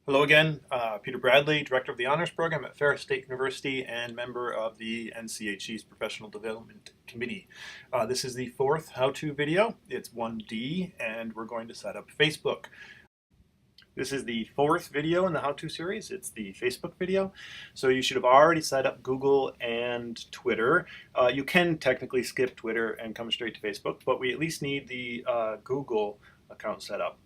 Hello again, Peter Bradley, Director of the Honors Program at Ferris State University and member of the NCHC's Professional Development Committee. This is the fourth how-to video. It's 1D and we're going to set up Facebook. This is the fourth video in the how-to series. It's the Facebook video. So you should have already set up Google and Twitter. You can technically skip Twitter and come straight to Facebook, but we at least need the Google account set up.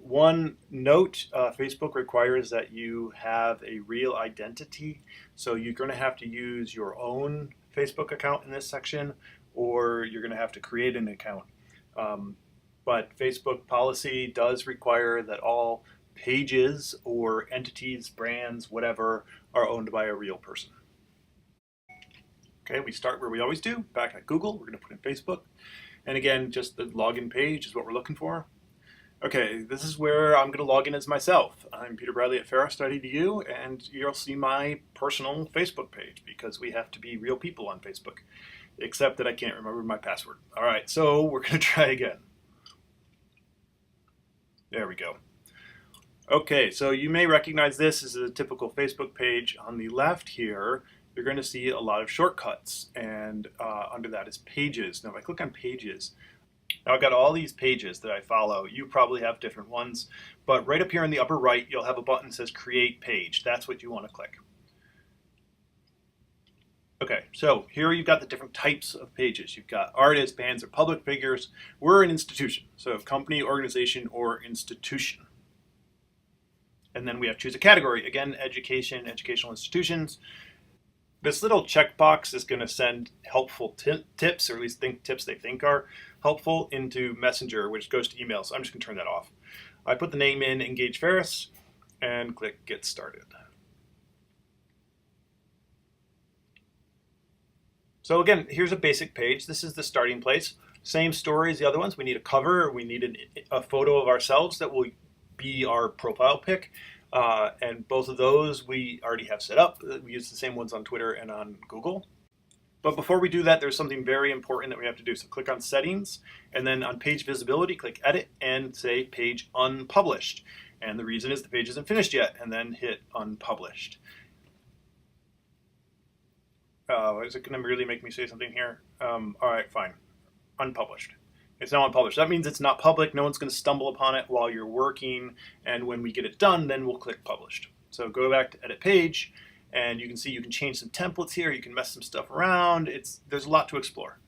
One note, Facebook requires that you have a real identity. So you're going to have to use your own Facebook account in this section, or you're going to have to create an account. But Facebook policy does require that all pages or entities, brands, whatever, are owned by a real person. Okay, we start where we always do, back at Google. We're going to put in Facebook. And again, just the login page is what we're looking for. Okay, this is where I'm going to log in as myself. I'm Peter Bradley at Ferris.edu, and you'll see my personal Facebook page because we have to be real people on Facebook, except that I can't remember my password. All right, so we're going to try again. There we go. Okay, so you may recognize this as a typical Facebook page. On the left here, you're going to see a lot of shortcuts, and under that is pages. Now, if I click on pages, now I've got all these pages that I follow. You probably have different ones, but right up here in the upper right, you'll have a button that says Create Page. That's what you want to click. Okay, so here you've got the different types of pages. You've got artists, bands, or public figures. We're an institution, so company, organization, or institution. And then we have to choose a category. Again, education, educational institutions. This little checkbox is going to send helpful tips, or at least tips they think are helpful, into Messenger, which goes to email. So I'm just going to turn that off. I put the name in Engage Ferris and click Get Started. So again, here's a basic page. This is the starting place. Same story as the other ones. We need a cover. We need a photo of ourselves that will be our profile pic. And both of those we already have set up. We use the same ones on Twitter and on Google. But before we do that, there's something very important that we have to do. So click on Settings, and then on Page Visibility, click Edit and say Page Unpublished. And the reason is the page isn't finished yet, and then hit Unpublished. Is it going to really make me say something here? All right, fine. Unpublished. It's now unpublished. That means it's not public. No one's going to stumble upon it while you're working. And when we get it done, then we'll click Published. So go back to Edit Page, and you can see you can change some templates here. You can mess some stuff around. There's a lot to explore.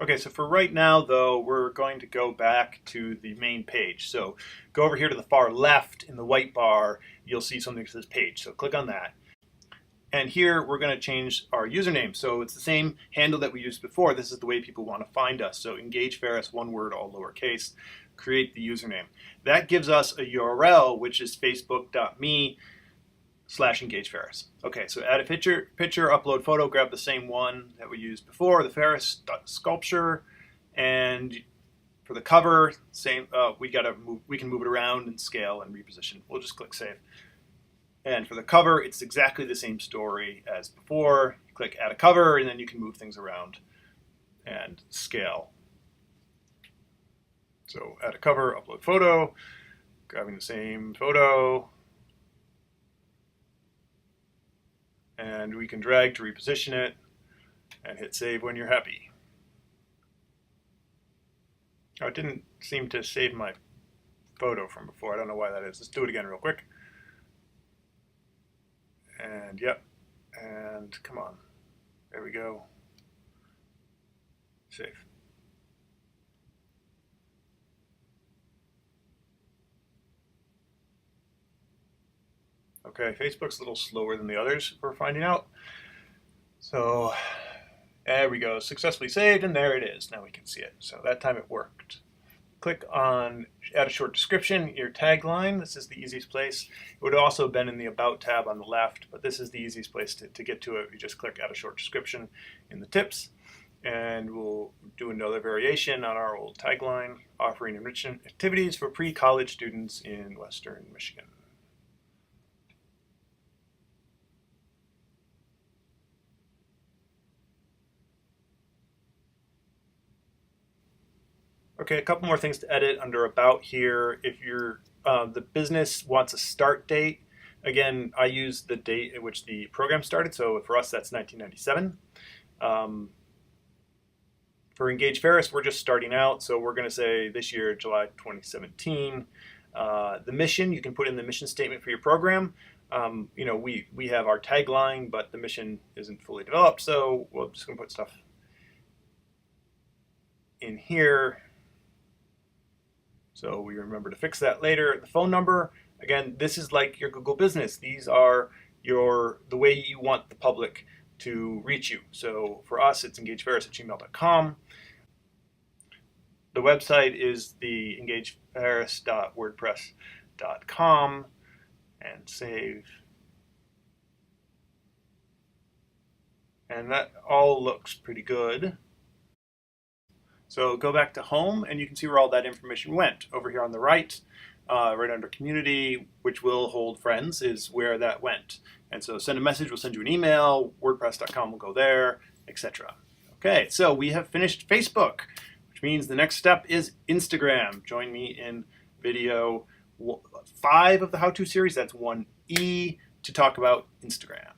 Okay, so for right now, though, we're going to go back to the main page. So go over here to the far left in the white bar. You'll see something that says Page. So click on that. And here we're going to change our username. So it's the same handle that we used before. This is the way people want to find us. So Engage Ferris, one word, all lowercase, create the username. That gives us a URL, which is facebook.me/Engage Ferris. Okay, so add a picture, upload photo, grab the same one that we used before, the Ferris sculpture, and for the cover, same. We can move it around and scale and reposition. We'll just click Save. And for the cover, it's exactly the same story as before. Click Add a Cover, and then you can move things around and scale. So add a cover, upload photo, grabbing the same photo, and we can drag to reposition it and hit Save when you're happy. Oh, it didn't seem to save my photo from before. I don't know why that is. Let's do it again real quick. And yep, and come on, there we go, save. Okay, Facebook's a little slower than the others, we're finding out. So there we go, successfully saved, and there it is. Now we can see it. So that time it worked. Click on Add a Short Description, your tagline. This is the easiest place. It would have also been in the About tab on the left, but this is the easiest place to get to it. You just click Add a Short Description in the tips, and we'll do another variation on our old tagline, offering enrichment activities for pre-college students in Western Michigan. Okay, a couple more things to edit under About here. If the business wants a start date, again, I use the date at which the program started. So for us, that's 1997. For Engage Ferris, we're just starting out, so we're going to say this year, July 2017. The mission, you can put in the mission statement for your program. We have our tagline, but the mission isn't fully developed, so we're just going to put stuff in here. So we remember to fix that later. The phone number, again, this is like your Google Business. These are the way you want the public to reach you. So for us, it's engageferris@gmail.com. The website is the engageferris.wordpress.com, and save. And that all looks pretty good. So go back to home and you can see where all that information went. Over here on the right, right under community, which will hold friends, is where that went. And so send a message, we'll send you an email, wordpress.com will go there, etc. Okay, so we have finished Facebook, which means the next step is Instagram. Join me in video 5 of the how-to series, that's 1E, to talk about Instagram.